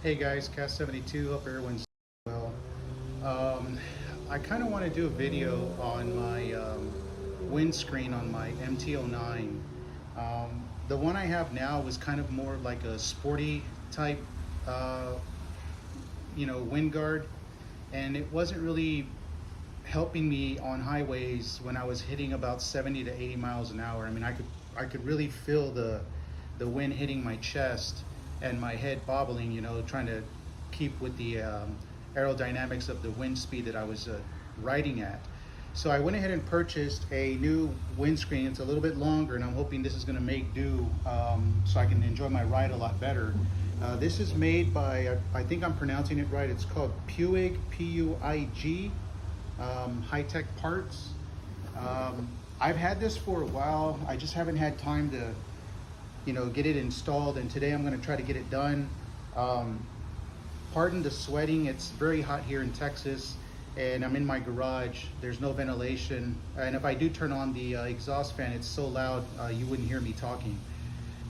Hey guys, Cast72, hope everyone's well. I kind of want to do a video on my windscreen on my MT09. The one I have now was kind of more like a sporty type, uh, wind guard, and it wasn't really helping me on highways when I was hitting about 70 to 80 miles an hour. I mean, I could really feel the wind hitting my chest and my head bobbling, trying to keep with the aerodynamics of the wind speed that I was riding at. So I went ahead and purchased a new windscreen. It's a little bit longer, and I'm hoping this is going to make do so I can enjoy my ride a lot better. This is made by, I think I'm pronouncing it right, it's called Puig, P-U-I-G, high-tech parts. I've had this for a while. I just haven't had time to get it installed, and today I'm going to try to get it done. Pardon the sweating, it's very hot here in Texas, and I'm in my garage. There's no ventilation, and if I do turn on the exhaust fan, it's so loud you wouldn't hear me talking.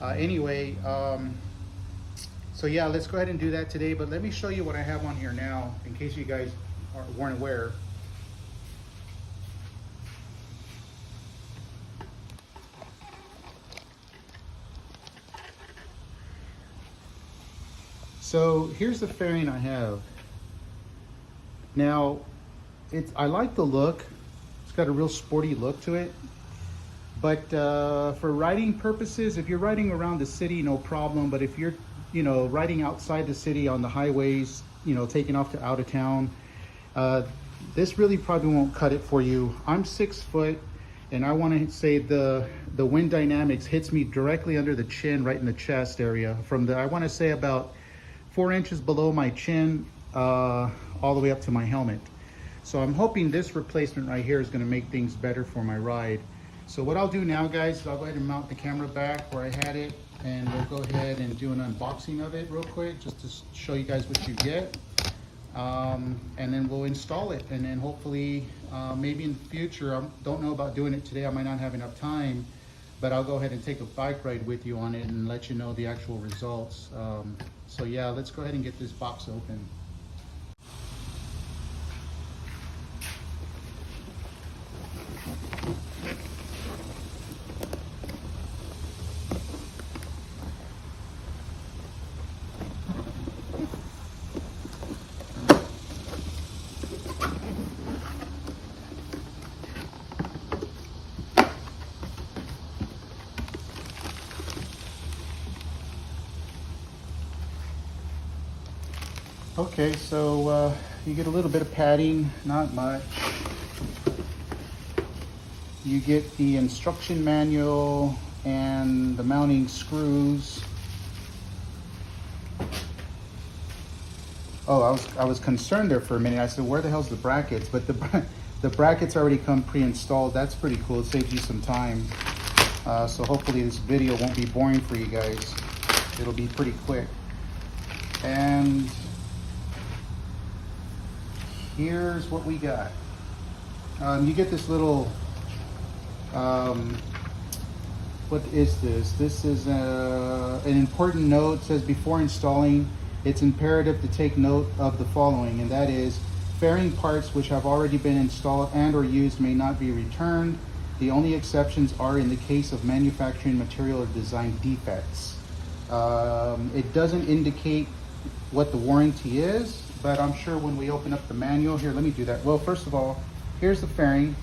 Anyway, so yeah, let's go ahead and do that today, but let me show you what I have on here now in case you guys weren't aware. So here's the fairing I have. Now, I like the look. It's got a real sporty look to it. But for riding purposes, if you're riding around the city, no problem. But if you're, riding outside the city on the highways, taking off to out of town, this really probably won't cut it for you. I'm 6 foot, and I want to say the wind dynamics hits me directly under the chin, right in the chest area. I want to say about 4 inches below my chin, all the way up to my helmet. So I'm hoping this replacement right here is going to make things better for my ride. So what I'll do now, guys, is I'll go ahead and mount the camera back where I had it, and we'll go ahead and do an unboxing of it real quick, just to show you guys what you get. And then we'll install it, and then hopefully, maybe in the future, I don't know about doing it today, I might not have enough time, but I'll go ahead and take a bike ride with you on it and let you know the actual results. So yeah, let's go ahead and get this box open. Okay, so you get a little bit of padding, not much. You get the instruction manual and the mounting screws. Oh, I was concerned there for a minute. I said, where the hell's the brackets? But the brackets already come pre-installed. That's pretty cool. It saves you some time. So hopefully this video won't be boring for you guys. It'll be pretty quick. And here's what we got. You get this little, what is this? This is an important note. It says, before installing, it's imperative to take note of the following, and that is, fairing parts which have already been installed and or used may not be returned. The only exceptions are in the case of manufacturing material or design defects. It doesn't indicate what the warranty is, but I'm sure when we open up the manual here, let me do that. Well, first of all, here's the fairing.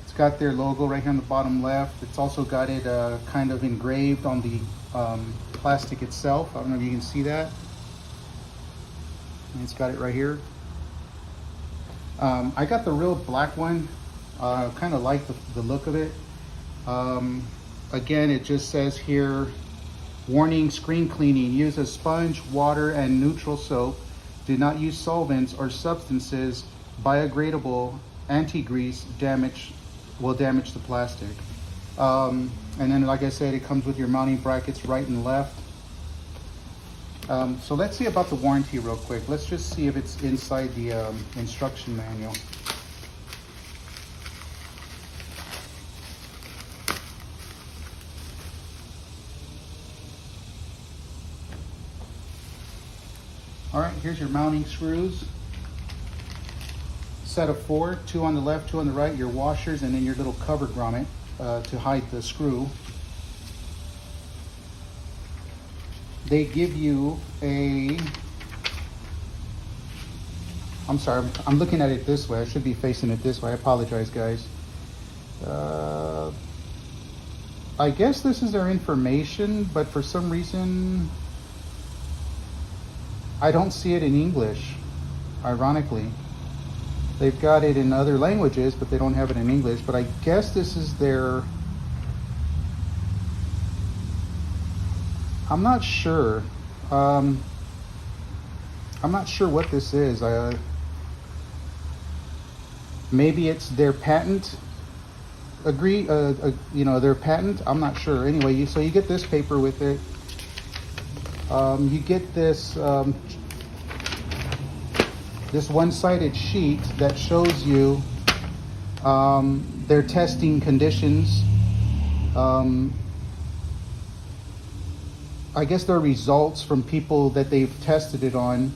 It's got their logo right here on the bottom left. It's also got it kind of engraved on the plastic itself. I don't know if you can see that. And it's got it right here. I got the real black one. Kind of like the look of it. Again, it just says here, warning, screen cleaning. Use a sponge, water, and neutral soap. Do not use solvents or substances. Biodegradable anti-grease will damage the plastic. And then, like I said, it comes with your mounting brackets right and left. So let's see about the warranty real quick. Let's just see if it's inside the instruction manual. All right, here's your mounting screws. Set of 4, 2 on the left, 2 on the right, your washers, and then your little cover grommet to hide the screw. They give you a, I'm sorry, I'm looking at it this way. I should be facing it this way. I apologize, guys. I guess this is their information, but for some reason, I don't see it in English, ironically. They've got it in other languages, but they don't have it in English. But I guess this is their, I'm not sure. I'm not sure what this is. Maybe it's their patent. You know, their patent. I'm not sure. Anyway, so you get this paper with it. You get this this one-sided sheet that shows you their testing conditions. I guess their results from people that they've tested it on.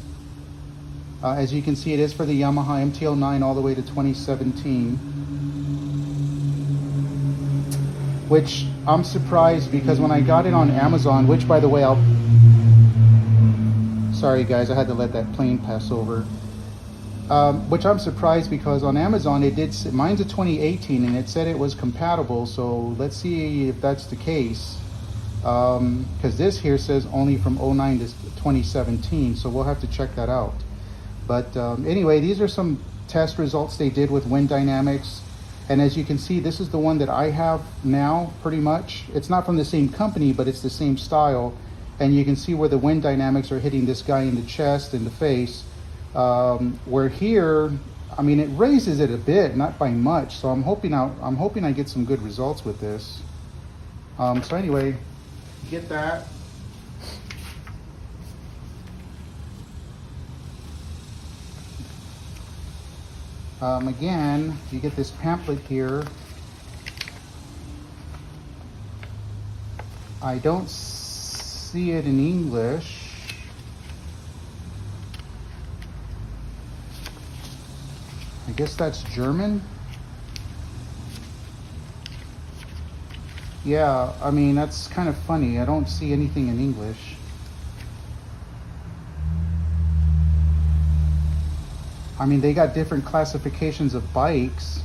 As you can see, it is for the Yamaha MT09 all the way to 2017. Which I'm surprised, because when I got it on Amazon, which by the way, sorry guys, I had to let that plane pass over. Which I'm surprised, because on Amazon it did, mine's a 2018 and it said it was compatible, so let's see if that's the case. Because this here says only from 09 to 2017, so we'll have to check that out. But anyway, these are some test results they did with Wind Dynamics. And as you can see, this is the one that I have now, pretty much. It's not from the same company, but it's the same style. And you can see where the Wind Dynamics are hitting this guy in the chest and the face. Where here, I mean, it raises it a bit, not by much. So I'm hoping I get some good results with this. So anyway, get that. Again, you get this pamphlet here. I don't see it in English. I guess that's German. Yeah, I mean, that's kind of funny. I don't see anything in English. I mean, they got different classifications of bikes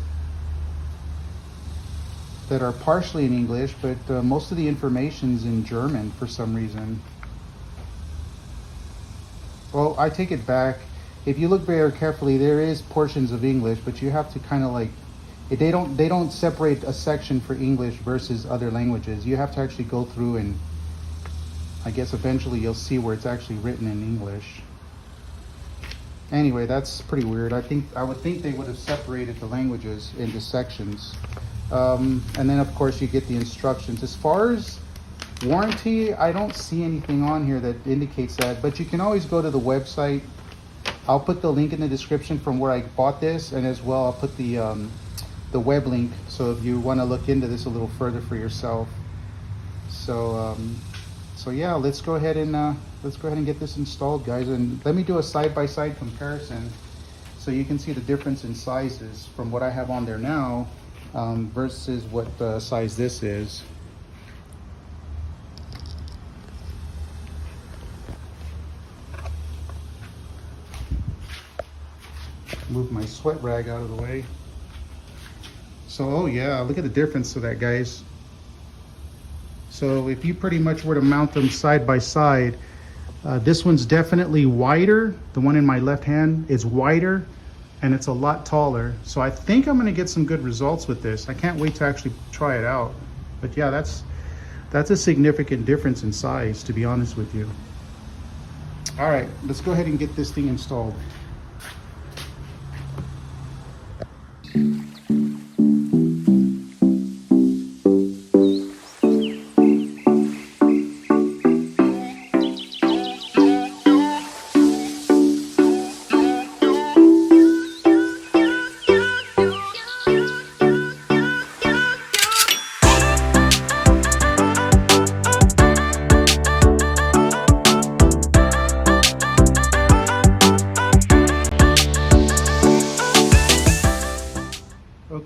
that are partially in English, but most of the information's in German for some reason. Well, I take it back. If you look very carefully, there is portions of English, but you have to kind of like, they don't separate a section for English versus other languages. You have to actually go through, and I guess eventually you'll see where it's actually written in English. Anyway, that's pretty weird. I would think they would have separated the languages into sections. And then of course you get the instructions. As far as warranty, I don't see anything on here that indicates that, but you can always go to the website. I'll put the link in the description from where I bought this, and as well I'll put the web link, so if you want to look into this a little further for yourself. So so yeah, let's go ahead and get this installed, guys, and let me do a side-by-side comparison so you can see the difference in sizes from what I have on there now versus what size this is. Move my sweat rag out of the way. So, oh yeah, look at the difference to that, guys. So if you pretty much were to mount them side by side, this one's definitely wider. The one in my left hand is wider, and it's a lot taller. So I think I'm gonna get some good results with this. I can't wait to actually try it out. But yeah, that's a significant difference in size, to be honest with you. All right, let's go ahead and get this thing installed.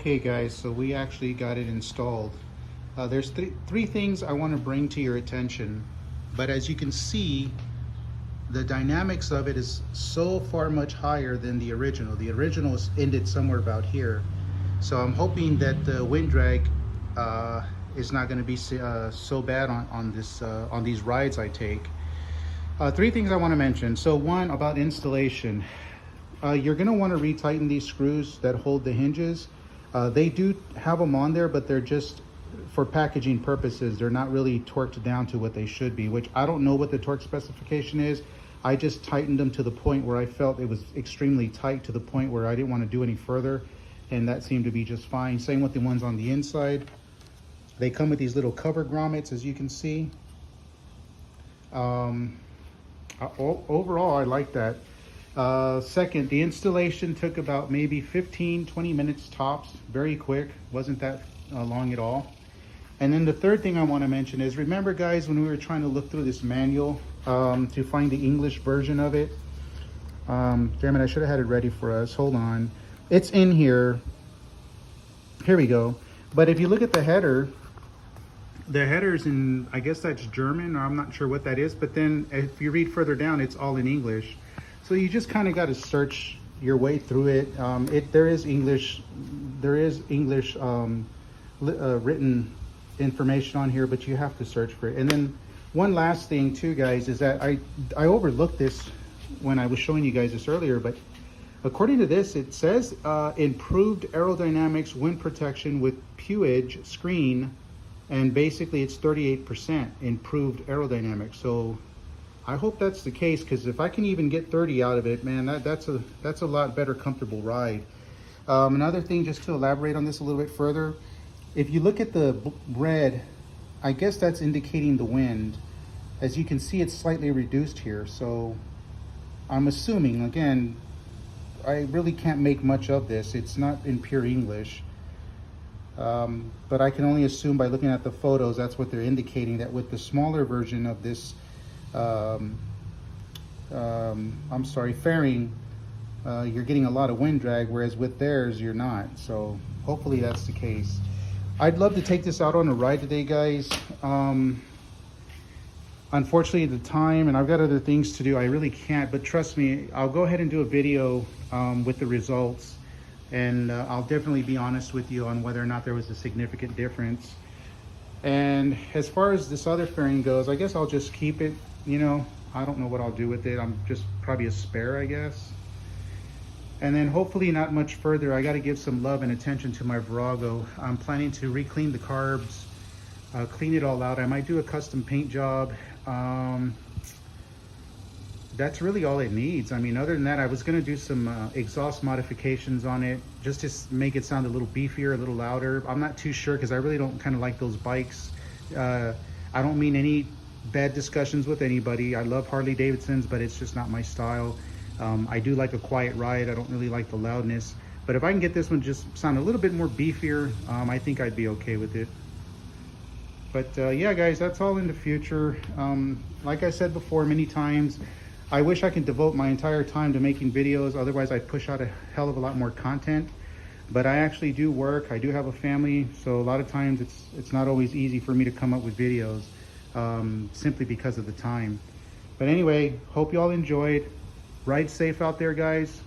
Okay guys, so we actually got it installed. There's three things I want to bring to your attention, but as you can see, the dynamics of it is so far much higher than the original. The original is ended somewhere about here. So I'm hoping that the wind drag is not going to be so bad on these rides I take. Three things I want to mention. So one, about installation. You're going to want to retighten these screws that hold the hinges. They do have them on there, but they're just for packaging purposes. They're not really torqued down to what they should be, which I don't know what the torque specification is. I just tightened them to the point where I felt it was extremely tight, to the point where I didn't want to do any further, and that seemed to be just fine. Same with the ones on the inside. They come with these little cover grommets, as you can see. Overall, I like that. Second, the installation took about maybe 15-20 minutes tops. Very quick, wasn't that long at all. And then the third thing I want to mention is, remember guys, when we were trying to look through this manual to find the English version of it, damn it, I should have had it ready for us. Hold on, it's in here. Here we go. But if you look at the header, the header's in, I guess that's German, or I'm not sure what that is, but then if you read further down, it's all in English. So you just kind of got to search your way through it. There is English written information on here, but you have to search for it. And then one last thing too, guys, is that I overlooked this when I was showing you guys this earlier, but according to this, it says improved aerodynamics, wind protection with Puig screen, and basically it's 38% improved aerodynamics. So I hope that's the case, because if I can even get 30 out of it, man, that's a lot better comfortable ride. Another thing, just to elaborate on this a little bit further, if you look at the red, I guess that's indicating the wind. As you can see, it's slightly reduced here. So I'm assuming, again, I really can't make much of this. It's not in pure English. But I can only assume by looking at the photos, that's what they're indicating, that with the smaller version of this fairing, you're getting a lot of wind drag, whereas with theirs you're not. So hopefully that's the case. I'd love to take this out on a ride today, guys. Unfortunately, the time, and I've got other things to do, I really can't, but trust me, I'll go ahead and do a video with the results, and I'll definitely be honest with you on whether or not there was a significant difference. And as far as this other fairing goes, I guess I'll just keep it. You know, I don't know what I'll do with it. I'm just probably a spare, I guess. And then hopefully not much further, I got to give some love and attention to my Virago. I'm planning to re-clean the carbs, clean it all out. I might do a custom paint job. That's really all it needs. I mean, other than that, I was going to do some exhaust modifications on it, just to make it sound a little beefier, a little louder. I'm not too sure, because I really don't kind of like those bikes. I don't mean any bad discussions with anybody. I love Harley Davidsons, but it's just not my style. I do like a quiet ride. I don't really like the loudness. But if I can get this one just sound a little bit more beefier, I think I'd be okay with it. But yeah, guys, that's all in the future. Like I said before many times, I wish I could devote my entire time to making videos. Otherwise, I'd push out a hell of a lot more content. But I actually do work. I do have a family, so a lot of times it's not always easy for me to come up with videos, simply because of the time. But anyway, hope you all enjoyed. Ride safe out there, guys.